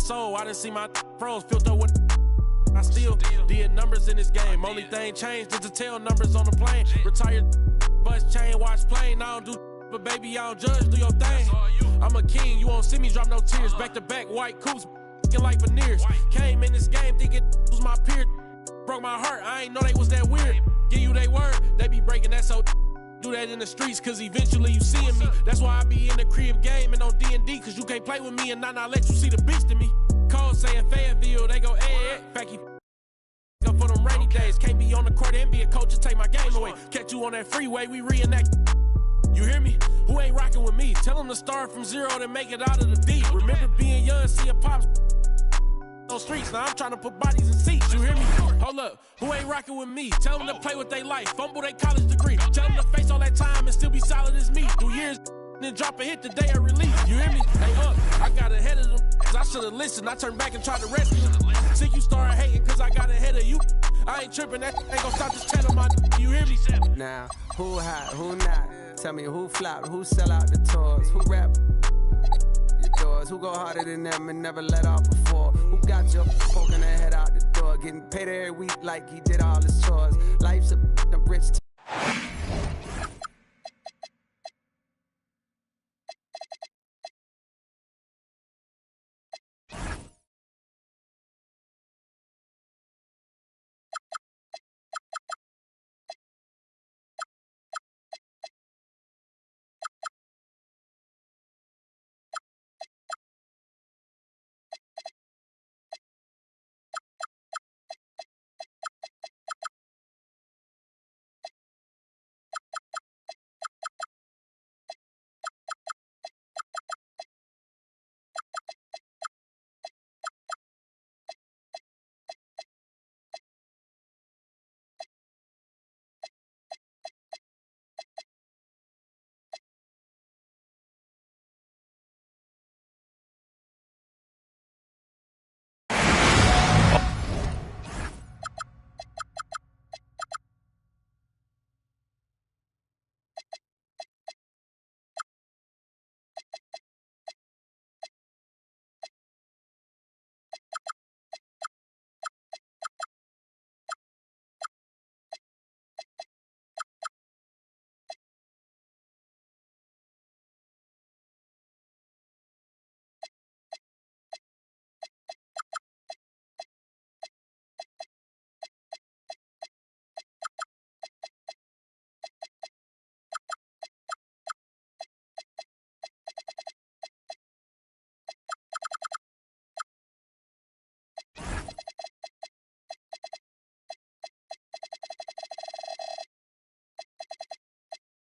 soul. I done see my pros filled up with. I still did numbers in this game. Only thing changed is the tail numbers on the plane. Retired bus chain, watch plane. I don't do, but baby, I don't judge. Do your thing. I'm a king. You won't see me drop no tears. Back to back, white coops, like veneers. Came in this game thinking was my peer. Broke my heart. I ain't know they was that weird. Give you they word. They be breaking that so. Do that in the streets, cause eventually you seeing me. That's why I be in the crib game and on D&D, cause you can't play with me and not let you see the beast in me. Cole saying Fayetteville, they go, fact he up for them rainy days. Can't be on the court and be a coach, just take my game away. Catch you on that freeway, we reenact. You hear me? Who ain't rocking with me? Tell them to start from zero and make it out of the deep. Remember being young, see a pops on streets, now I'm trying to put bodies in seats, you hear me? Hold up, who ain't rocking with me? Tell them to play with their life, fumble their college degree. Tell them to face all that time and still be solid as me. 2 years, then drop a hit the day of release, you hear me? Hey, I got ahead of them, cause I should've listened. I turned back and tried to rescue them. See, you started hating cause I got ahead of you. I ain't tripping, that ain't gon' stop this channel, my you hear me? Now, who hot, who not? Tell me who flop, who sell out the tours, who rap doors, who go harder than them and never let off before, who got your poking their head out the door, getting paid every week like he did all his chores. Life's a rich.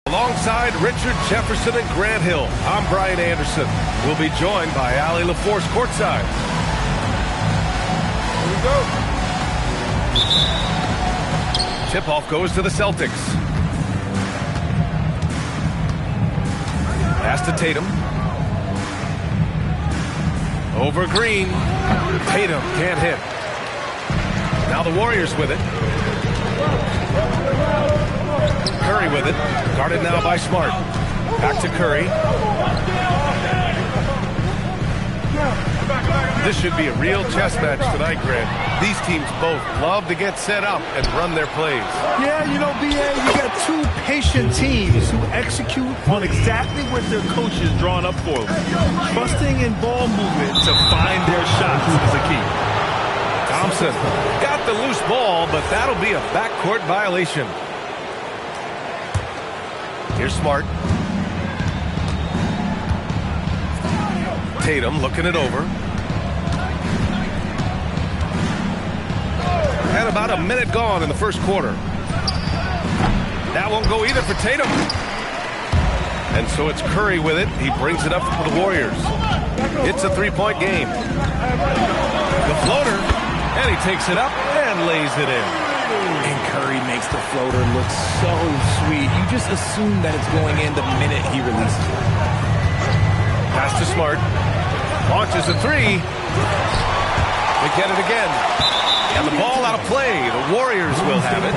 Alongside Richard Jefferson and Grant Hill, I'm Brian Anderson. We'll be joined by Allie LaForce courtside. Here we go. Tip-off goes to the Celtics. Pass to Tatum. Over Green. Tatum can't hit. Now the Warriors with it. Curry with it. Guarded now by Smart. Back to Curry. This should be a real chess match tonight, Grant. These teams both love to get set up and run their plays. Yeah, you know, B.A., you got two patient teams who execute on exactly what their coach is drawing up for them. Trusting in ball movement to find their shots is the key. Thompson got the loose ball, but that'll be a backcourt violation. Here's Smart. Tatum looking it over. And about a minute gone in the first quarter. That won't go either for Tatum. And so it's Curry with it. He brings it up for the Warriors. It's a three-point game. The floater, and he takes it up and lays it in. And Curry makes the floater look so sweet. You just assume that it's going in the minute he releases it. Pass to Smart. Launches a three. We get it again. And the ball out of play. The Warriors will have it.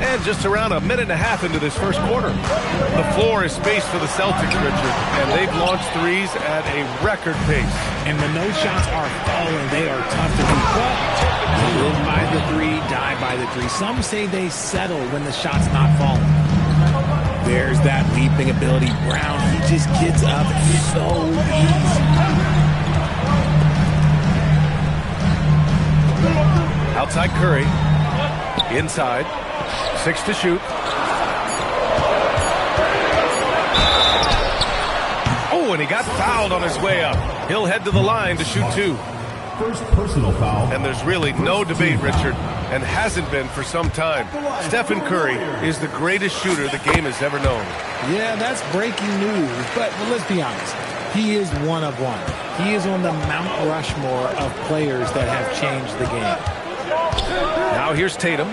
And just around a minute and a half into this first quarter. The floor is spaced for the Celtics, Richard, and they've launched threes at a record pace. And when those shots are falling, they are tough to beat. But they live by the three, die by the three. Some say they settle when the shot's not falling. There's that leaping ability. Brown, he just gets up so easy. Outside Curry. Inside. 6 to shoot. Oh, and he got fouled on his way up. He'll head to the line to shoot 2. First personal foul. And there's really no debate, Richard, and hasn't been for some time. Stephen Curry is the greatest shooter the game has ever known. Yeah, that's breaking news, but let's be honest. He is one of one. He is on the Mount Rushmore of players that have changed the game. Now here's Tatum.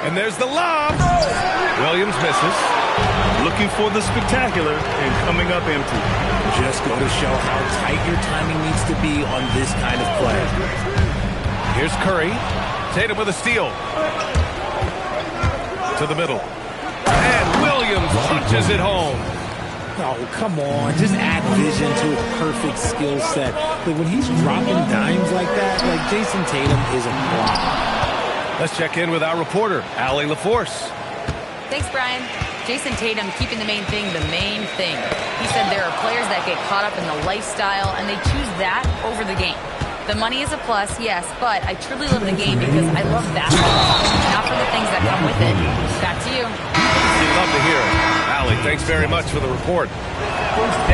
And there's the lob. Williams misses. Looking for the spectacular and coming up empty. Just go to show how tight your timing needs to be on this kind of play. Here's Curry. Tatum with a steal. To the middle. And Williams punches it home. Oh, come on. Just add vision to a perfect skill set. Like when he's dropping dimes like that, like Jason Tatum is a problem. Let's check in with our reporter, Allie LaForce. Thanks, Brian. Jason Tatum keeping the main thing. He said there are players that get caught up in the lifestyle, and they choose that over the game. The money is a plus, yes, but I truly love the game because I love basketball, not for the things that come with it. Back to you. You'd love to hear it. Allie, thanks very much for the report.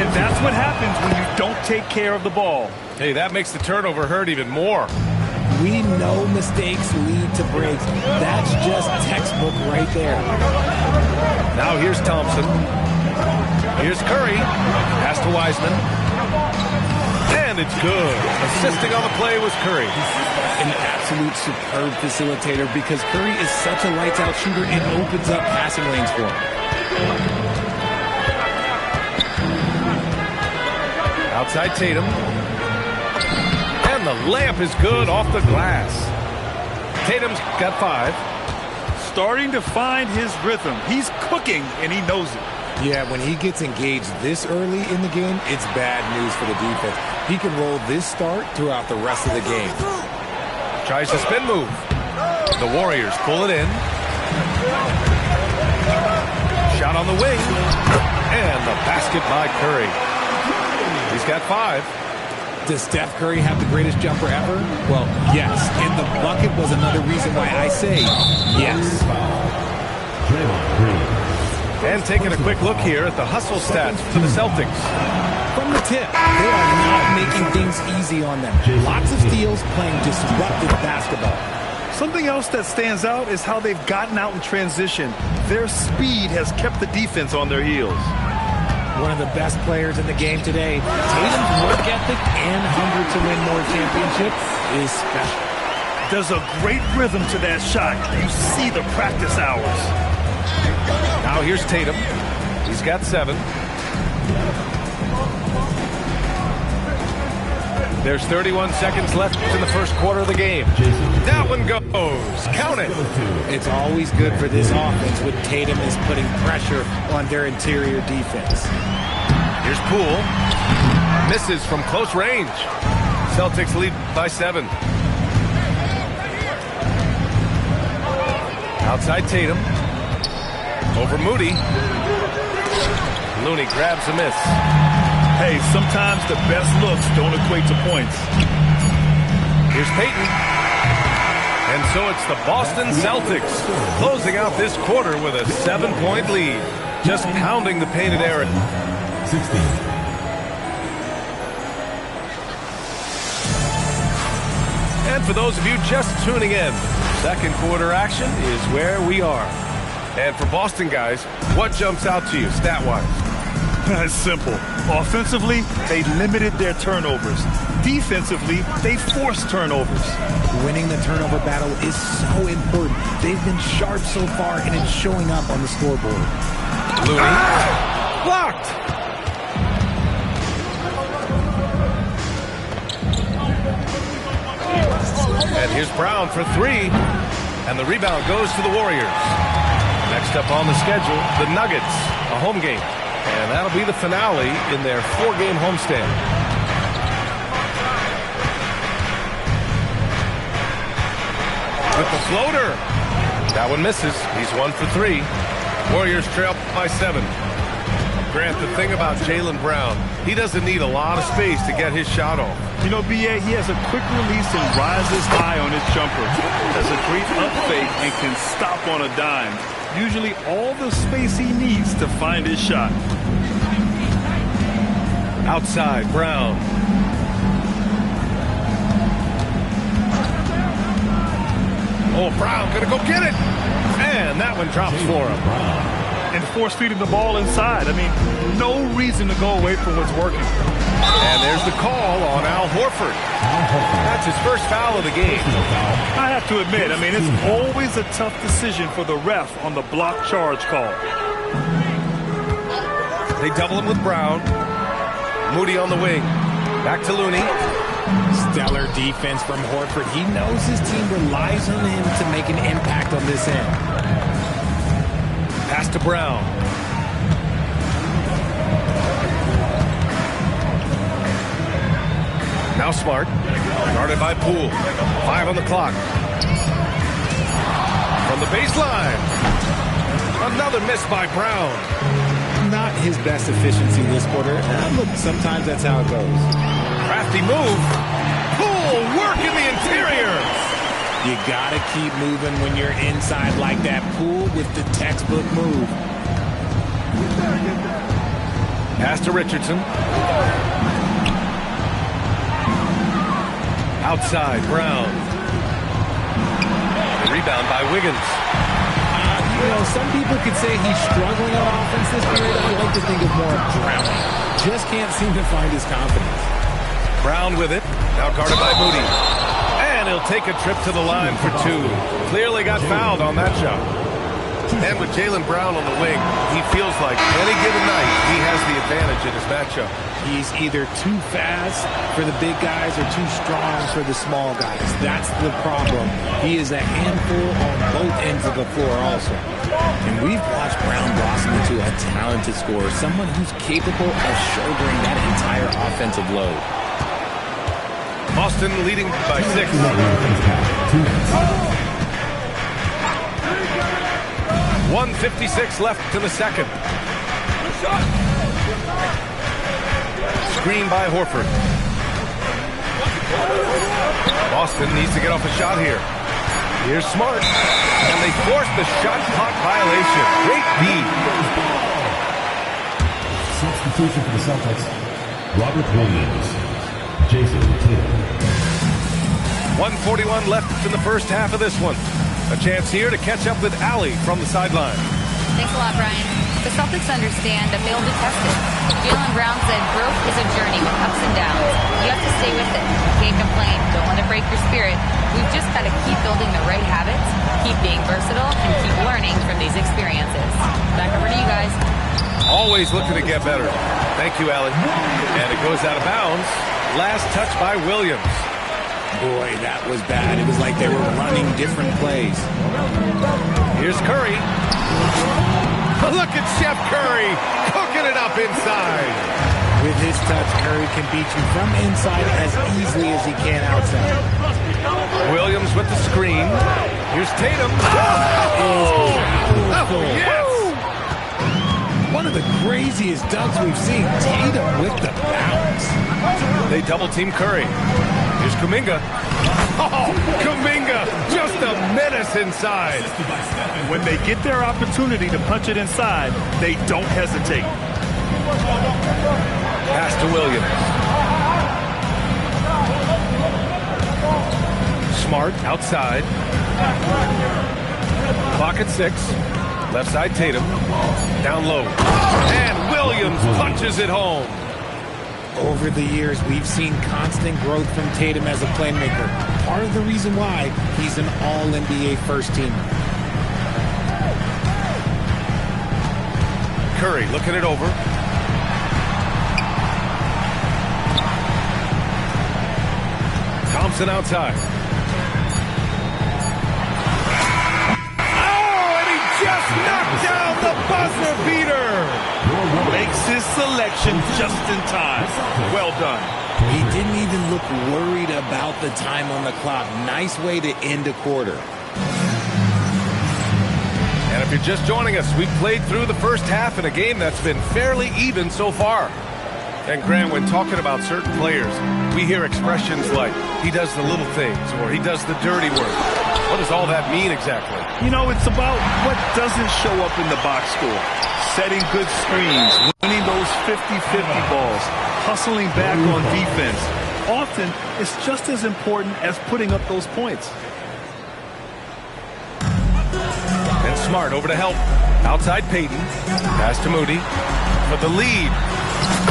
And that's what happens when you don't take care of the ball. Hey, that makes the turnover hurt even more. We know mistakes lead to breaks. That's just textbook right there. Now here's Thompson. Here's Curry. Pass to Wiseman. And it's good. Assisting on the play was Curry. An absolute superb facilitator because Curry is such a lights-out shooter. It opens up passing lanes for him. Outside Tatum. And the layup is good off the glass. Tatum's got 5. Starting to find his rhythm. He's cooking, and he knows it. Yeah, when he gets engaged this early in the game, it's bad news for the defense. He can roll this start throughout the rest of the game. Tries a spin move. The Warriors pull it in. Shot on the wing. And the basket by Curry. He's got 5. Does Steph Curry have the greatest jumper ever? Well, yes. And the bucket was another reason why I say yes. And taking a quick look here at the hustle stats for the Celtics. From the tip, they are not making things easy on them. Lots of steals, playing disruptive basketball. Something else that stands out is how they've gotten out in transition. Their speed has kept the defense on their heels. One of the best players in the game today. Tatum's work ethic and hunger to win more championships is special. There's a great rhythm to that shot. You see the practice hours. Now here's Tatum. He's got 7. There's 31 seconds left in the first quarter of the game. That one goes. Count it. It's always good for this offense when Tatum is putting pressure on their interior defense. Here's Poole. Misses from close range. Celtics lead by 7. Outside Tatum. Over Moody. Looney grabs a miss. Hey, sometimes the best looks don't equate to points. Here's Payton. And so it's the Boston Celtics closing out this quarter with a 7-point lead. Just pounding the painted area. 16. And for those of you just tuning in, second quarter action is where we are. And for Boston guys, what jumps out to you stat-wise? It's simple. Offensively, they limited their turnovers. Defensively, they forced turnovers. Winning the turnover battle is so important. They've been sharp so far, and it's showing up on the scoreboard. Looney. Blocked. And here's Brown for 3. And the rebound goes to the Warriors. Next up on the schedule, the Nuggets, a home game. And that'll be the finale in their 4-game homestand. With the floater. That one misses. He's 1 for 3. Warriors trail by 7. Grant, the thing about Jaylen Brown, he doesn't need a lot of space to get his shot off. You know, B.A., he has a quick release and rises high on his jumper. Has a great up fake and can stop on a dime. Usually all the space he needs to find his shot. Outside, Brown. Oh, Brown gonna go get it. And that one drops for him. And force feeding the ball inside. I mean, no reason to go away from what's working. And there's the call on Al Horford. That's his first foul of the game. I have to admit, I mean, it's always a tough decision for the ref on the block charge call. They double him with Brown. Moody on the wing. Back to Looney. Stellar defense from Horford. He knows his team relies on him to make an impact on this end. Pass to Brown. Now Smart. Guarded by Poole. 5 on the clock. From the baseline. Another miss by Brown. Not his best efficiency this quarter. Look, sometimes that's how it goes. Crafty move. Poole work in the interior. You gotta keep moving when you're inside like that. Poole with the textbook move. Pass to Richardson. Outside, Brown. The rebound by Wiggins. You know, some people could say he's struggling on offense this period. I like to think of more of drowning. Just can't seem to find his confidence. Brown with it. Now guarded by Moody. And he'll take a trip to the line for 2. Clearly got fouled on that shot. And with Jaylen Brown on the wing, he feels like any given night he has the advantage in his matchup. He's either too fast for the big guys or too strong for the small guys. That's the problem. He is a handful on both ends of the floor also. And we've watched Brown blossom into a talented scorer, someone who's capable of shouldering that entire offensive load. Boston leading by 6. 1:56 left in the second. Screen by Horford. Boston needs to get off a shot here. Here's Smart. And they force the shot clock violation. Great beat. Substitution for the Celtics, Robert Williams, Jason Tatum. 1:41 left in the first half of this one. A chance here to catch up with Allie from the sideline. Thanks a lot, Brian. The Celtics understand that they'll be tested. Jaylen Brown said growth is a journey with ups and downs. You have to stay with it. Can't complain. Don't let it break your spirit. We've just got to keep building the right habits, keep being versatile, and keep learning from these experiences. Back over to you guys. Always looking to get better. Thank you, Allie. And it goes out of bounds. Last touch by Williams. Boy, that was bad. It was like they were running different plays. Here's Curry. Look at Chef Curry cooking it up inside. With his touch, Curry can beat you from inside as easily as he can outside. Williams with the screen. Here's Tatum. Oh, yes! One of the craziest dunks we've seen. Tatum with the bounce. They double team Curry. Here's Kuminga. Oh, Kuminga, just a menace inside. When they get their opportunity to punch it inside, they don't hesitate. Pass to Williams. Smart outside. Clock at 6. Left side Tatum. Down low. And Williams punches it home. Over the years, we've seen constant growth from Tatum as a playmaker. Part of the reason why he's an all-NBA first teamer. Curry looking it over. Thompson outside. buzzer beater. Makes his selection just in time. Well done. He didn't even look worried about the time on the clock. Nice way to end a quarter. And if you're just joining us, we've played through the first half in a game that's been fairly even so far. And Grant, when talking about certain players, we hear expressions like, he does the little things, or he does the dirty work. What does all that mean exactly? You know, it's about what doesn't show up in the box score. Setting good screens, winning those 50-50 balls, hustling back on defense. Often, it's just as important as putting up those points. And Smart over to help. Outside Payton. Pass to Moody. For the lead.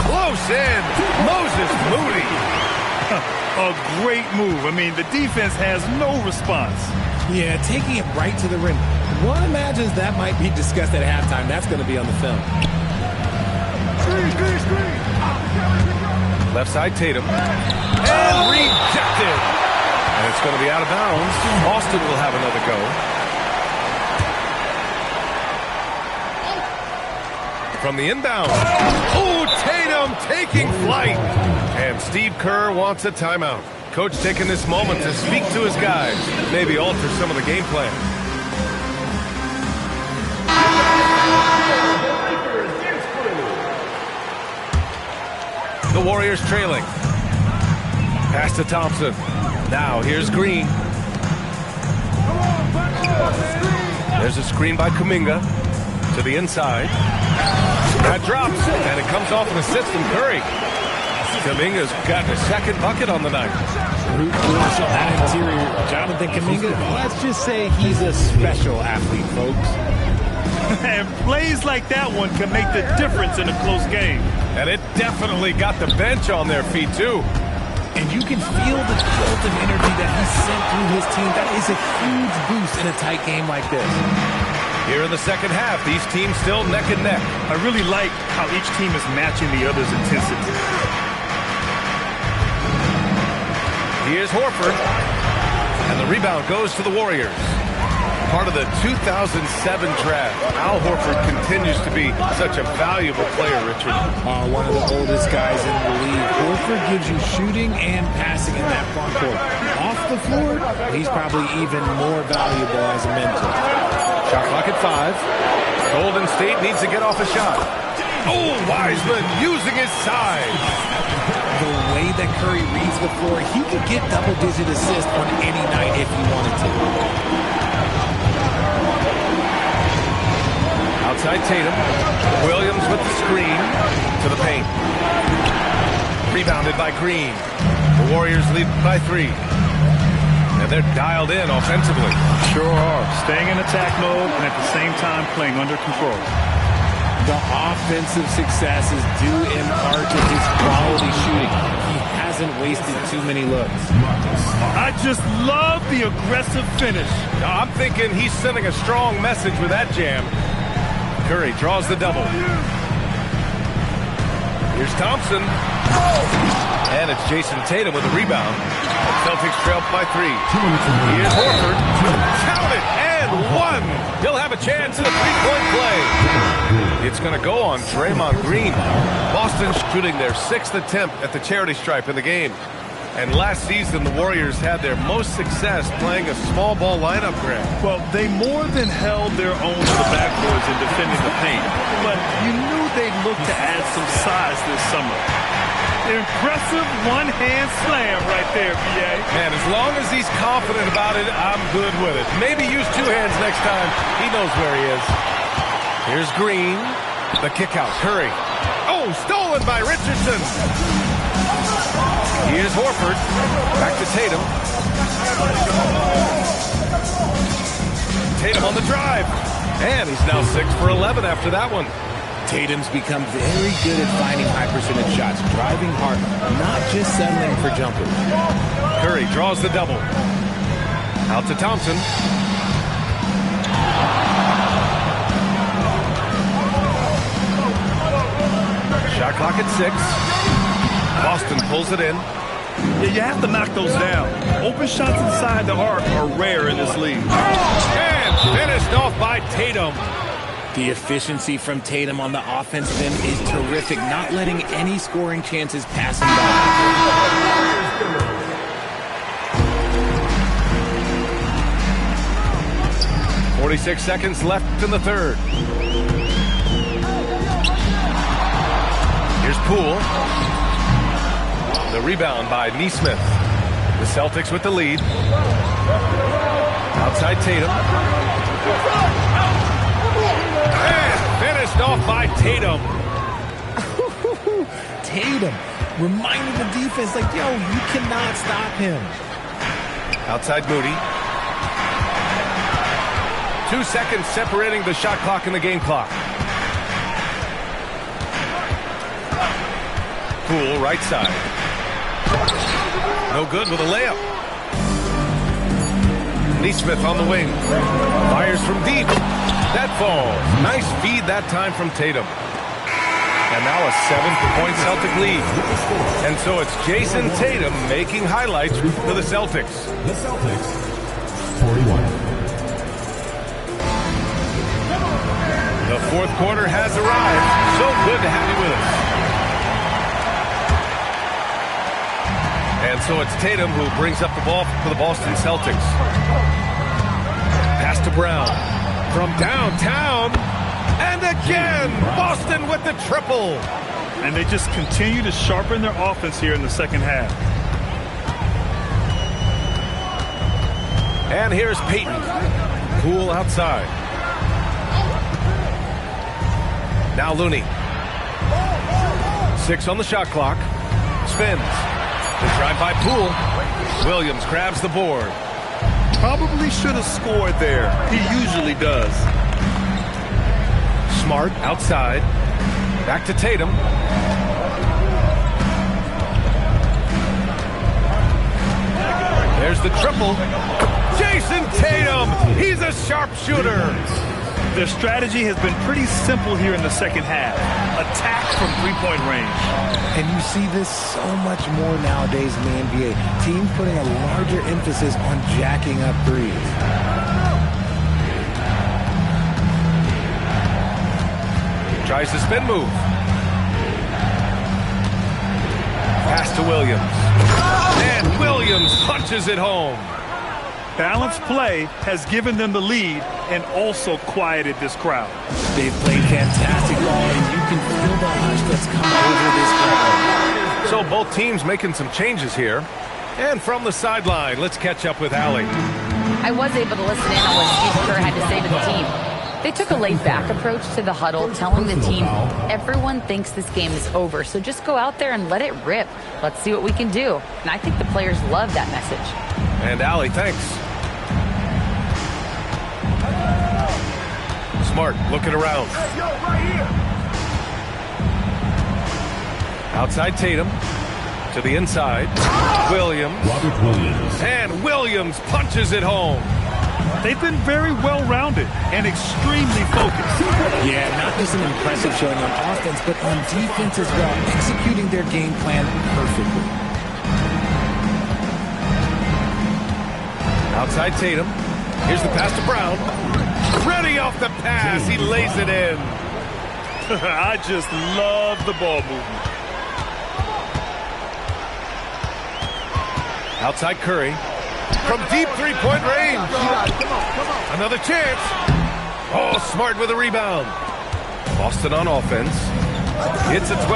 Close in. Moses Moody. A great move. I mean, the defense has no response. Yeah, taking it right to the rim. One imagines that might be discussed at halftime. That's going to be on the film. Left side Tatum. And rejected. And it's going to be out of bounds. Boston will have another go. From the inbound. Oh, Tatum taking flight. And Steve Kerr wants a timeout. Coach taking this moment to speak to his guys. Maybe alter some of the game plan. The Warriors trailing. Pass to Thompson. Now here's Green. There's a screen by Kuminga. To the inside. That drops, and it comes off an assist from Curry. Kuminga's gotten a second bucket on the night. Root force on that interior. Jonathan Kuminga, let's just say he's a special athlete, folks. And plays like that one can make the difference in a close game. And it definitely got the bench on their feet, too. And you can feel the jolt of energy that he sent through his team. That is a huge boost in a tight game like this. Here in the second half, these teams still neck and neck. I really like how each team is matching the other's intensity. Here's Horford. And the rebound goes to the Warriors. Part of the 2007 draft, Al Horford continues to be such a valuable player, Richard. One of the oldest guys in the league. Horford gives you shooting and passing in that front court. Off the floor, he's probably even more valuable as a mentor. Shot clock at 5. Golden State needs to get off a shot. Oh, Wiseman using his size. The way that Curry reads the floor, he could get double-digit assists on any night if he wanted to. Outside Tatum. Williams with the screen to the paint. Rebounded by Green. The Warriors lead by 3. And they're dialed in offensively. Sure are. Staying in attack mode and at the same time playing under control. The offensive success is due in part to his quality shooting. He hasn't wasted too many looks. I just love the aggressive finish. I'm thinking he's sending a strong message with that jam. Curry draws the double. Here's Thompson. And it's Jason Tatum with a rebound. Celtics trail by 3. Here's Horford. Count it and 1. He'll have a chance at a three-point play. It's going to go on Draymond Green. Boston shooting their 6th attempt at the charity stripe in the game. And last season, the Warriors had their most success playing a small ball lineup, Grant. Well, they more than held their own to the backboards in defending the paint. But you knew they'd look to add some size this summer. Impressive one-hand slam right there, B.A. Man, as long as he's confident about it, I'm good with it. Maybe use 2 hands next time. He knows where he is. Here's Green. The kick out. Curry. Oh, stolen by Richardson. Here's Horford. Back to Tatum. Tatum on the drive. And he's now 6 for 11 after that one. Tatum's become very good at finding high percentage shots, driving hard, not just settling for jumpers. Curry draws the double. Out to Thompson. Shot clock at 6. Boston pulls it in. Yeah, you have to knock those down. Open shots inside the arc are rare in this league. And finished off by Tatum. The efficiency from Tatum on the offensive end is terrific, not letting any scoring chances pass him by. 46 seconds left in the third. Here's Poole. The rebound by Nesmith. The Celtics with the lead. Outside Tatum. And finished off by Tatum. Tatum reminding the defense, like, yo, you cannot stop him. Outside Moody. 2 seconds separating the shot clock and the game clock. Poole, right side. No good with a layup. Nesmith on the wing. Fires from deep. That falls. Nice feed that time from Tatum. And now a 7-point Celtic lead. And so it's Jason Tatum making highlights for the Celtics. The Celtics, 41. The fourth quarter has arrived. So good to have you with us. And so it's Tatum who brings up the ball for the Boston Celtics. Pass to Brown. From downtown. And again, Boston with the triple. And they just continue to sharpen their offense here in the second half. And here's Payton. Poole outside. Now Looney. 6 on the shot clock. Spins. The drive by Poole. Williams grabs the board. Probably should have scored there. He usually does. Smart outside. Back to Tatum. There's the triple. Jason Tatum. He's a sharpshooter. Their strategy has been pretty simple here in the second half. Attack from three-point range. And you see this so much more nowadays in the NBA. Teams putting a larger emphasis on jacking up threes. Tries the spin move. Pass to Williams. And Williams punches it home. Balanced play has given them the lead and also quieted this crowd. They've played fantastic ball, and you can feel the hush that's come over this crowd. So both teams making some changes here. And from the sideline, let's catch up with Allie. I was able to listen in on what Steve Kerr had to say to the team. They took a laid-back approach to the huddle, telling the team, everyone thinks this game is over, so just go out there and let it rip. Let's see what we can do. And I think the players love that message. And Allie, thanks. Smart looking around. Outside Tatum. To the inside. Williams. Robert Williams. And Williams punches it home. They've been very well-rounded and extremely focused. Yeah, not just an impressive showing on offense, but on defense as well, executing their game plan perfectly. Outside Tatum. Here's the pass to Brown. Ready off the pass. He lays it in. I just love the ball movement. Outside Curry. From deep three-point range. Another chance. Oh, Smart with a rebound. Boston on offense. It's a 12-2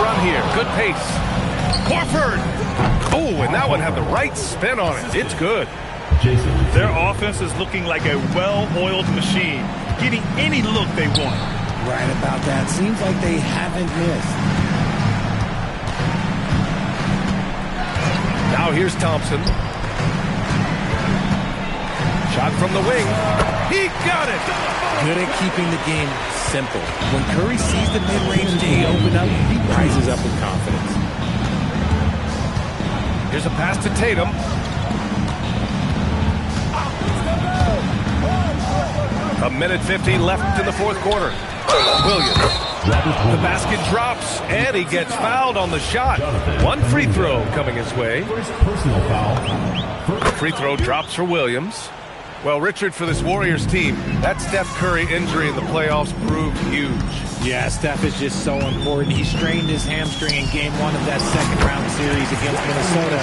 run here. Good pace. Horford. Oh, and that one had the right spin on it. It's good. Their offense is looking like a well-oiled machine, getting any look they want. Right about that. Seems like they haven't missed. Now here's Thompson. Shot from the wing. He got it. Good at keeping the game simple. When Curry sees the mid-range game open up, he rises up with confidence. Here's a pass to Tatum. A minute 50 left in the fourth quarter. Williams. The basket drops, and he gets fouled on the shot. One free throw coming his way. First personal foul. The free throw drops for Williams. Well, Richard, for this Warriors team, that Steph Curry injury in the playoffs proved huge. Yeah, Steph is just so important. He strained his hamstring in game 1 of that second-round series against Minnesota.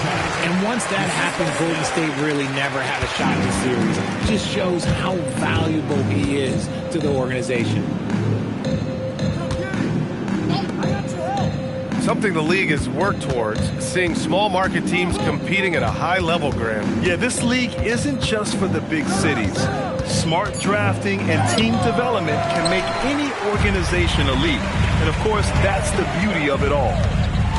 And once that happened, Golden State really never had a shot in the series. It just shows how valuable he is to the organization. Something the league has worked towards, seeing small market teams competing at a high level, Graham. Yeah, this league isn't just for the big cities. Smart drafting and team development can make any organization elite. And of course, that's the beauty of it all.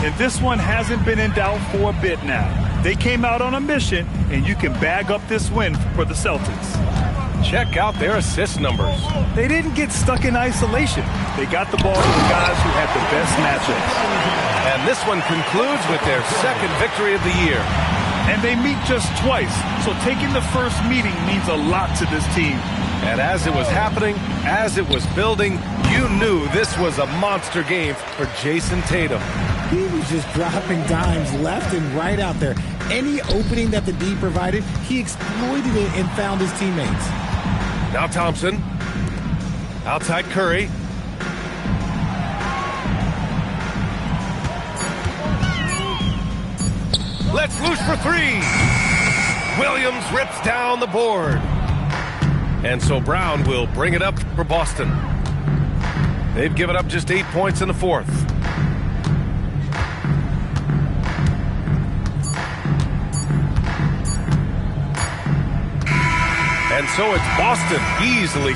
And this one hasn't been in doubt for a bit now. They came out on a mission, and you can bag up this win for the Celtics. Check out their assist numbers. They didn't get stuck in isolation. They got the ball to the guys who had the best matchups. And this one concludes with their second victory of the year. And they meet just twice, so taking the first meeting means a lot to this team. And as it was happening, as it was building, you knew this was a monster game for Jason Tatum. He was just dropping dimes left and right out there. Any opening that the D provided, he exploited it and found his teammates. Now Thompson. Outside Curry. Let's loose for 3. Williams rips down the board. And so Brown will bring it up for Boston. They've given up just 8 points in the fourth. And so it's Boston easily